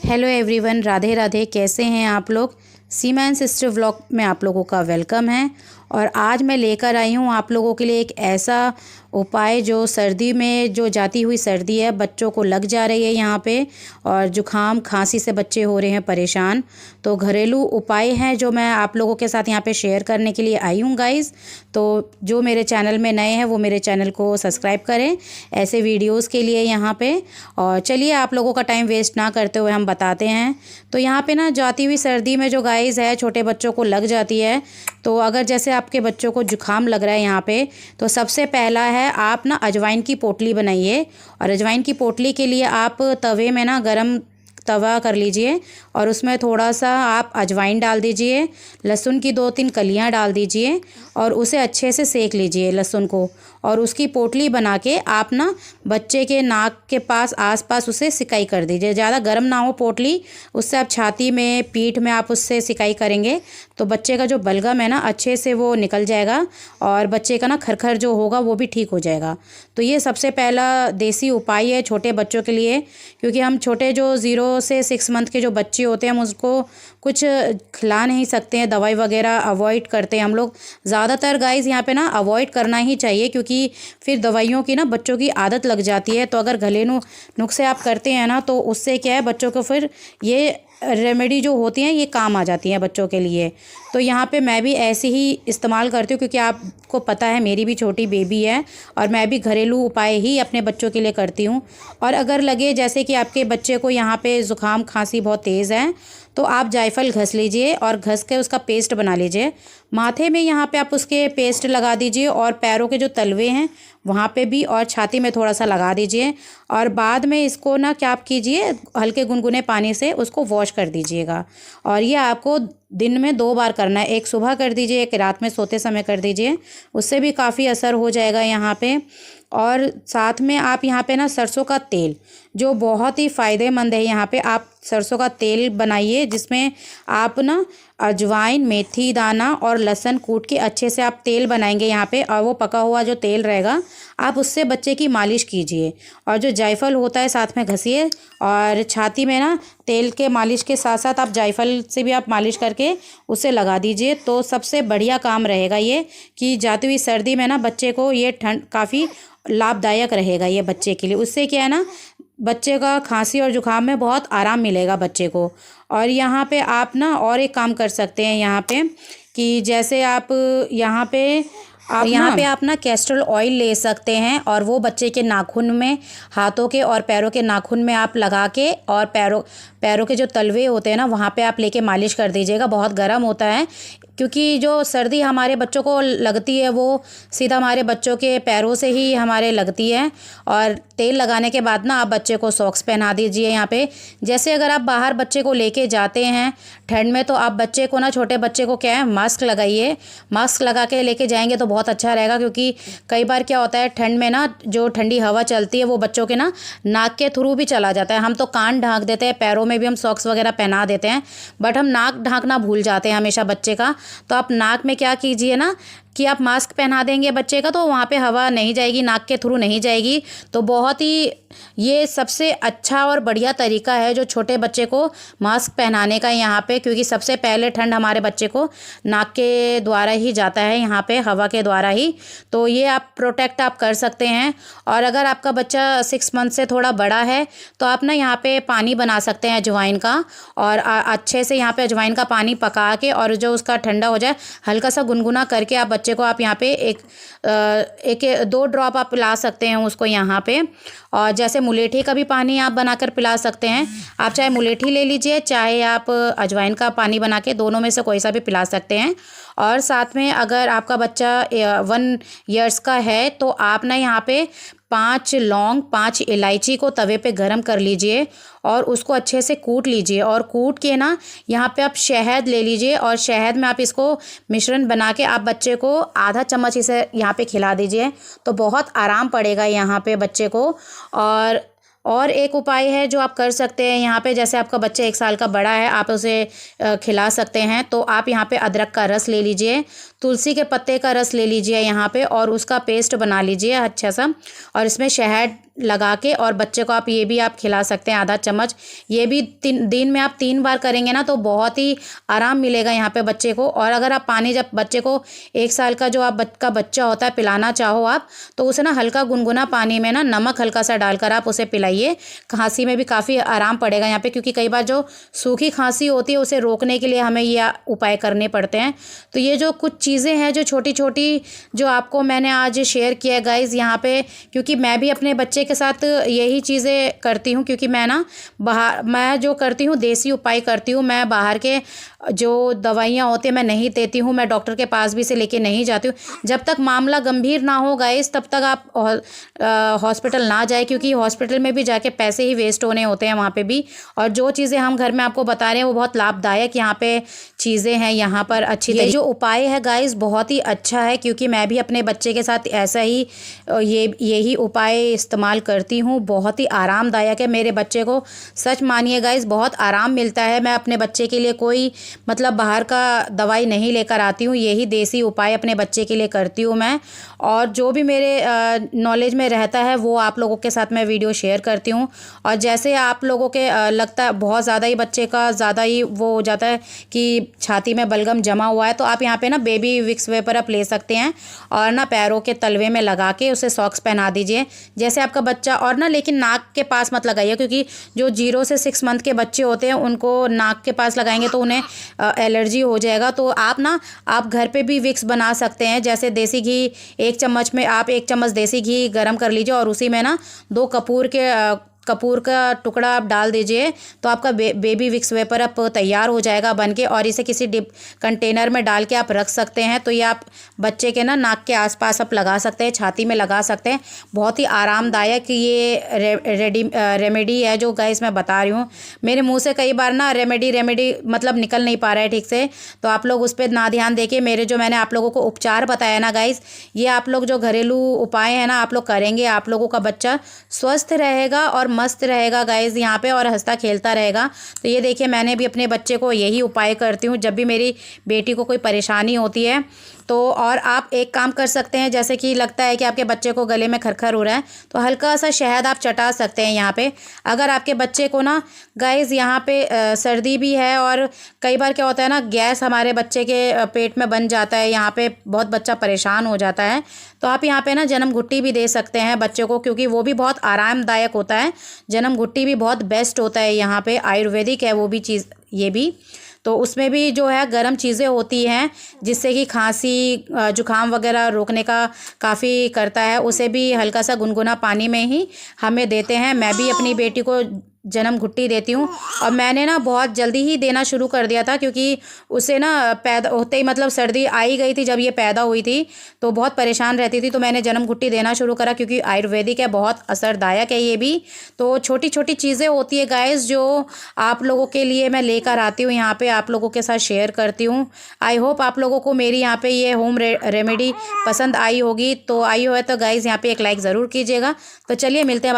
Hello everyone, Radhe Radhe. कैसे हैं आप लोग। सीमा एंड सिस्टर व्लॉग में आप लोगों का वेलकम है। और आज मैं लेकर आई हूँ आप लोगों के लिए एक ऐसा उपाय जो सर्दी में, जो जाती हुई सर्दी है, बच्चों को लग जा रही है यहाँ पे, और जुखाम खांसी से बच्चे हो रहे हैं परेशान। तो घरेलू उपाय हैं जो मैं आप लोगों के साथ यहाँ पे शेयर करने के लिए आई हूँ गाइज़। तो जो मेरे चैनल में नए हैं वो मेरे चैनल को सब्सक्राइब करें ऐसे वीडियोज़ के लिए यहाँ पे। और चलिए आप लोगों का टाइम वेस्ट ना करते हुए हम बताते हैं। तो यहाँ पे ना जाती हुई सर्दी में जो गाइज़ है छोटे बच्चों को लग जाती है। तो अगर जैसे आपके बच्चों को जुखाम लग रहा है यहाँ पे, तो सबसे पहला है आप ना अजवाइन की पोटली बनाइए। और अजवाइन की पोटली के लिए आप तवे में ना गरम तवा कर लीजिए और उसमें थोड़ा सा आप अजवाइन डाल दीजिए, लहसुन की 2-3 कलियां डाल दीजिए और उसे अच्छे से सेक लीजिए लहसुन को। और उसकी पोटली बना के आप ना बच्चे के नाक के पास आसपास उसे सिकाई कर दीजिए। ज़्यादा गर्म ना हो पोटली, उससे आप छाती में, पीठ में आप उससे सिकाई करेंगे तो बच्चे का जो बलगम है ना अच्छे से वो निकल जाएगा और बच्चे का ना खरखर जो होगा वो भी ठीक हो जाएगा। तो ये सबसे पहला देसी उपाय है छोटे बच्चों के लिए, क्योंकि हम छोटे जो 0 से 6 मंथ के जो बच्चे होते हैं हम उसको कुछ खिला नहीं सकते हैं, दवाई वगैरह अवॉइड करते हैं हम लोग ज़्यादातर गाइस यहाँ पे ना अवॉइड करना ही चाहिए, क्योंकि फिर दवाइयों की ना बच्चों की आदत लग जाती है। तो अगर घरेलू नुस्खे आप करते हैं ना तो उससे क्या है, बच्चों को फिर ये रेमेडी जो होती हैं ये काम आ जाती हैं बच्चों के लिए। तो यहाँ पे मैं भी ऐसे ही इस्तेमाल करती हूँ, क्योंकि आपको पता है मेरी भी छोटी बेबी है और मैं भी घरेलू उपाय ही अपने बच्चों के लिए करती हूँ। और अगर लगे जैसे कि आपके बच्चे को यहाँ पे ज़ुकाम खांसी बहुत तेज़ है तो आप जायफल घस लीजिए और घस के उसका पेस्ट बना लीजिए। माथे में यहाँ पे आप उसके पेस्ट लगा दीजिए और पैरों के जो तलवे हैं वहाँ पे भी, और छाती में थोड़ा सा लगा दीजिए। और बाद में इसको ना क्या आप कीजिए, हल्के गुनगुने पानी से उसको वॉश कर दीजिएगा। और ये आपको दिन में 2 बार करना है, एक सुबह कर दीजिए, एक रात में सोते समय कर दीजिए, उससे भी काफ़ी असर हो जाएगा यहाँ पे। और साथ में आप यहाँ पे ना सरसों का तेल जो बहुत ही फ़ायदेमंद है, यहाँ पे आप सरसों का तेल बनाइए जिसमें आप ना अजवाइन, मेथी दाना और लहसुन कूट के अच्छे से आप तेल बनाएंगे यहाँ पे। और वो पका हुआ जो तेल रहेगा आप उससे बच्चे की मालिश कीजिए। और जो जायफल होता है साथ में घसिए और छाती में ना तेल के मालिश के साथ साथ आप जायफल से भी आप मालिश करके उसे लगा दीजिए। तो सबसे बढ़िया काम रहेगा ये, कि जाती हुई सर्दी में ना बच्चे को ये ठंड काफ़ी लाभदायक रहेगा ये बच्चे के लिए। उससे क्या है ना, बच्चे का खांसी और जुकाम में बहुत आराम मिलेगा बच्चे को। और यहाँ पे आप ना और एक काम कर सकते हैं यहाँ पे, कि जैसे आप यहाँ पे आप ना कैस्टर ऑयल ले सकते हैं और वो बच्चे के नाखून में, हाथों के और पैरों के नाखून में आप लगा के, और पैरों के जो तलवे होते हैं ना वहाँ पे आप लेके मालिश कर दीजिएगा। बहुत गर्म होता है, क्योंकि जो सर्दी हमारे बच्चों को लगती है वो सीधा हमारे बच्चों के पैरों से ही हमारे लगती है। और तेल लगाने के बाद ना आप बच्चे को सॉक्स पहना दीजिए यहाँ पे। जैसे अगर आप बाहर बच्चे को लेके जाते हैं ठंड में, तो आप बच्चे को ना, छोटे बच्चे को क्या है, मास्क लगाइए। मास्क लगा के लेके जाएंगे तो बहुत अच्छा रहेगा, क्योंकि कई बार क्या होता है ठंड में ना जो ठंडी हवा चलती है वो बच्चों के ना नाक के थ्रू भी चला जाता है। हम तो कान ढाँक देते हैं, पैरों में भी हम सॉक्स वगैरह पहना देते हैं, बट हम नाक ढाँकना भूल जाते हैं हमेशा बच्चे का। तो आप नाक में क्या कीजिए ना, कि आप मास्क पहना देंगे बच्चे का तो वहाँ पे हवा नहीं जाएगी, नाक के थ्रू नहीं जाएगी। तो बहुत ही ये सबसे अच्छा और बढ़िया तरीका है जो छोटे बच्चे को मास्क पहनाने का यहाँ पे, क्योंकि सबसे पहले ठंड हमारे बच्चे को नाक के द्वारा ही जाता है, यहाँ पे हवा के द्वारा ही। तो ये आप प्रोटेक्ट आप कर सकते हैं। और अगर आपका बच्चा 6 मंथ से थोड़ा बड़ा है तो आप ना यहाँ पे पानी बना सकते हैं अजवाइन का, और अच्छे से यहाँ पे अजवाइन का पानी पका के, और जो उसका ठंडा हो जाए हल्का सा गुनगुना करके आप बच्चे को आप यहाँ पे एक 2 ड्रॉप आप पिला सकते हैं उसको यहाँ पे। और जैसे मुलेठी का भी पानी आप बनाकर पिला सकते हैं। आप चाहे मुलेठी ले लीजिए, चाहे आप अजवाइन का पानी बना के, दोनों में से कोई सा भी पिला सकते हैं। और साथ में अगर आपका बच्चा 1 ईयर्स का है तो आप ना यहाँ पे 5 लौंग, 5 इलायची को तवे पे गरम कर लीजिए और उसको अच्छे से कूट लीजिए। और कूट के ना यहाँ पे आप शहद ले लीजिए और शहद में आप इसको मिश्रण बना के आप बच्चे को आधा चम्मच इसे यहाँ पे खिला दीजिए, तो बहुत आराम पड़ेगा यहाँ पे बच्चे को। और एक उपाय है जो आप कर सकते हैं यहाँ पे, जैसे आपका बच्चा 1 साल का बड़ा है, आप उसे खिला सकते हैं। तो आप यहाँ पे अदरक का रस ले लीजिए, तुलसी के पत्ते का रस ले लीजिए यहाँ पे, और उसका पेस्ट बना लीजिए अच्छा सा, और इसमें शहद लगा के, और बच्चे को आप ये भी आप खिला सकते हैं आधा चम्मच। ये भी दिन में आप 3 बार करेंगे ना तो बहुत ही आराम मिलेगा यहाँ पे बच्चे को। और अगर आप पानी, जब बच्चे को 1 साल का जो आप का बच्चा होता है पिलाना चाहो आप, तो उसे ना हल्का गुनगुना पानी में ना नमक हल्का सा डालकर आप उसे पिलाइए। खांसी में भी काफ़ी आराम पड़ेगा यहाँ पे, क्योंकि कई बार जो सूखी खांसी होती है उसे रोकने के लिए हमें ये उपाय करने पड़ते हैं। तो ये जो कुछ चीज़ें हैं जो छोटी छोटी जो आपको मैंने आज शेयर किया गाइज़ यहाँ पे, क्योंकि मैं भी अपने बच्चे के साथ यही चीज़ें करती हूँ, क्योंकि मैं जो करती हूँ देसी उपाय करती हूँ। मैं बाहर के जो दवाइयाँ होती हैं मैं नहीं देती हूँ, मैं डॉक्टर के पास भी से लेके नहीं जाती हूँ। जब तक मामला गंभीर ना हो गाइस तब तक आप हॉस्पिटल ना जाए, क्योंकि हॉस्पिटल में भी जाके पैसे ही वेस्ट होने होते हैं वहाँ पे भी। और जो चीज़ें हम घर में आपको बता रहे हैं वो बहुत लाभदायक यहाँ पे चीज़ें हैं यहाँ पर अच्छी। ये जो उपाय है गाइस बहुत ही अच्छा है, क्योंकि मैं भी अपने बच्चे के साथ ऐसा ही यही उपाय इस्तेमाल करती हूँ। बहुत ही आरामदायक है मेरे बच्चे को, सच मानिए गाइस बहुत आराम मिलता है। मैं अपने बच्चे के लिए कोई मतलब बाहर का दवाई नहीं लेकर आती हूँ, यही देसी उपाय अपने बच्चे के लिए करती हूँ मैं। और जो भी मेरे नॉलेज में रहता है वो आप लोगों के साथ मैं वीडियो शेयर करती हूँ। और जैसे आप लोगों के लगता है बहुत ज़्यादा ही बच्चे का ज़्यादा ही वो हो जाता है कि छाती में बलगम जमा हुआ है, तो आप यहाँ पे ना बेबी विक्स वेपर आप ले सकते हैं, और ना पैरों के तलवे में लगा के उसे सॉक्स पहना दीजिए जैसे आपका बच्चा। और ना लेकिन नाक के पास मत लगाइए, क्योंकि जो 0 से 6 मंथ के बच्चे होते हैं उनको नाक के पास लगाएंगे तो उन्हें एलर्जी हो जाएगा। तो आप घर पे भी विक्स बना सकते हैं। जैसे देसी घी 1 चम्मच में आप 1 चम्मच देसी घी गरम कर लीजिए, और उसी में ना 2 कपूर का टुकड़ा आप डाल दीजिए, तो आपका बेबी विक्स वेपर अब तैयार हो जाएगा बन के। और इसे किसी डिप कंटेनर में डाल के आप रख सकते हैं। तो ये आप बच्चे के ना नाक के आसपास आप लगा सकते हैं, छाती में लगा सकते हैं। बहुत ही आरामदायक ये रेमेडी है जो गाइस मैं बता रही हूँ। मेरे मुंह से कई बार ना रेमेडी मतलब निकल नहीं पा रहा है ठीक से, तो आप लोग उस पर ना ध्यान देके मेरे जो मैंने आप लोगों को उपचार बताया ना गाइस, ये आप लोग जो घरेलू उपाय है ना आप लोग करेंगे, आप लोगों का बच्चा स्वस्थ रहेगा और मस्त रहेगा गाइज यहाँ पे, और हंसता खेलता रहेगा। तो ये देखिए मैंने भी अपने बच्चे को यही उपाय करती हूँ जब भी मेरी बेटी को कोई परेशानी होती है। तो और आप एक काम कर सकते हैं, जैसे कि लगता है कि आपके बच्चे को गले में खरखर हो रहा है तो हल्का सा शहद आप चटा सकते हैं यहाँ पे। अगर आपके बच्चे को ना गाइज यहाँ पे सर्दी भी है, और कई बार क्या होता है ना गैस हमारे बच्चे के पेट में बन जाता है, यहाँ पे बहुत बच्चा परेशान हो जाता है, तो आप यहाँ पे ना जन्म घुट्टी भी दे सकते हैं बच्चे को, क्योंकि वो भी बहुत आरामदायक होता है। जन्म घुट्टी भी बहुत बेस्ट होता है, यहाँ पे आयुर्वेदिक है वो भी चीज़, ये भी तो उसमें भी जो है गर्म चीज़ें होती हैं जिससे कि खांसी जुकाम वगैरह रोकने का काफ़ी करता है। उसे भी हल्का सा गुनगुना पानी में ही हमें देते हैं। मैं भी अपनी बेटी को जन्म घुट्टी देती हूँ, और मैंने ना बहुत जल्दी ही देना शुरू कर दिया था, क्योंकि उसे ना पैदा होते ही मतलब सर्दी आ ही गई थी जब ये पैदा हुई थी, तो बहुत परेशान रहती थी। तो मैंने जन्म घुट्टी देना शुरू करा, क्योंकि आयुर्वेदिक है, बहुत असरदायक है ये भी। तो छोटी छोटी चीज़ें होती है गाइस जो आप लोगों के लिए मैं लेकर आती हूँ यहाँ पे, आप लोगों के साथ शेयर करती हूँ। आई होप आप लोगों को मेरी यहाँ पे ये होम रेमेडी पसंद आई होगी। तो आई हो तो गाइस यहाँ पे एक लाइक ज़रूर कीजिएगा। तो चलिए मिलते हैं।